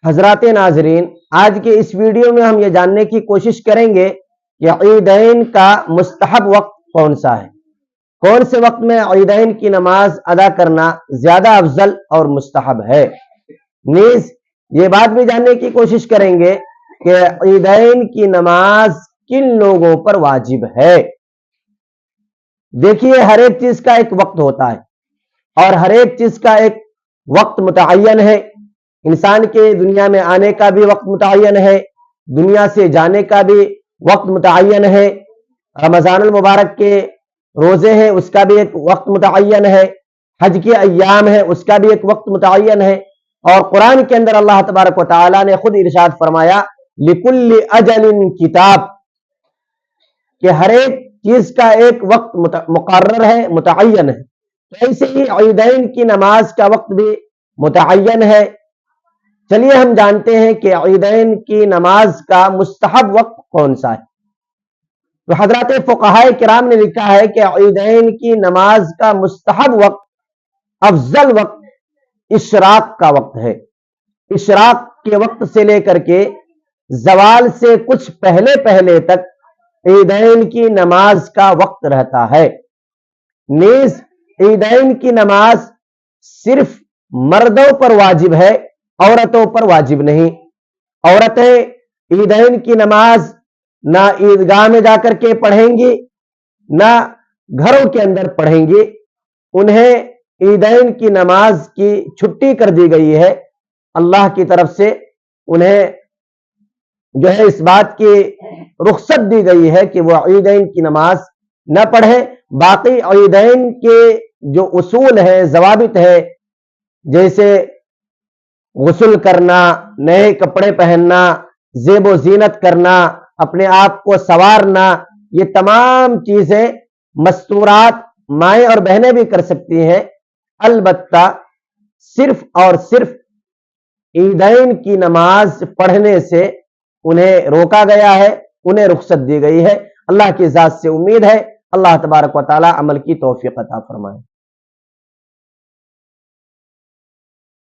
حضرات ناظرین، آج کے اس ویڈیو میں ہم یہ جاننے کی کوشش کریں گے کہ عیدین کا مستحب وقت کون سا ہے، کون سے وقت میں عیدین کی نماز ادا کرنا زیادہ افضل اور مستحب ہے۔ نیز یہ بات بھی جاننے کی کوشش کریں گے کہ عیدین کی نماز کن لوگوں پر واجب ہے۔ دیکھیے، ہر ایک چیز کا ایک وقت ہوتا ہے اور ہر ایک چیز کا ایک وقت متعین ہے۔ انسان کے دنیا میں آنے کا بھی وقت متعین ہے، دنیا سے جانے کا بھی وقت متعین ہے، رمضان المبارک کے روزے ہیں اس کا بھی ایک وقت متعین ہے، حج کے ایام ہے اس کا بھی ایک وقت متعین ہے، اور قرآن کے اندر اللہ تبارک و تعالی نے خود ارشاد فرمایا لِكُلِّ أَجَلٍ کتاب، کہ ہر ایک چیز کا ایک وقت مقرر ہے، متعین ہے۔ تو ایسے ہی عیدین کی نماز کا وقت بھی متعین ہے۔ چلیے ہم جانتے ہیں کہ عیدین کی نماز کا مستحب وقت کون سا ہے۔ تو حضرات فقہاء کرام نے لکھا ہے کہ عیدین کی نماز کا مستحب وقت، افضل وقت اشراق کا وقت ہے۔ اشراق کے وقت سے لے کر کے زوال سے کچھ پہلے پہلے تک عیدین کی نماز کا وقت رہتا ہے۔ نیز عیدین کی نماز صرف مردوں پر واجب ہے، عورتوں پر واجب نہیں۔ عورتیں عیدین کی نماز نہ عیدگاہ میں جا کر کے پڑھیں گی، نہ گھروں کے اندر پڑھیں گی۔ انہیں عیدین کی نماز کی چھٹی کر دی گئی ہے، اللہ کی طرف سے انہیں جو ہے اس بات کی رخصت دی گئی ہے کہ وہ عیدین کی نماز نہ پڑھیں۔ باقی عیدین کے جو اصول ہیں، ضوابط ہے، جیسے غسل کرنا، نئے کپڑے پہننا، زیب و زینت کرنا، اپنے آپ کو سنوارنا، یہ تمام چیزیں مستورات مائیں اور بہنیں بھی کر سکتی ہیں۔ البتہ صرف اور صرف عیدین کی نماز پڑھنے سے انہیں روکا گیا ہے، انہیں رخصت دی گئی ہے۔ اللہ کی ذات سے امید ہے اللہ تبارک و تعالی عمل کی توفیق عطا فرمائے۔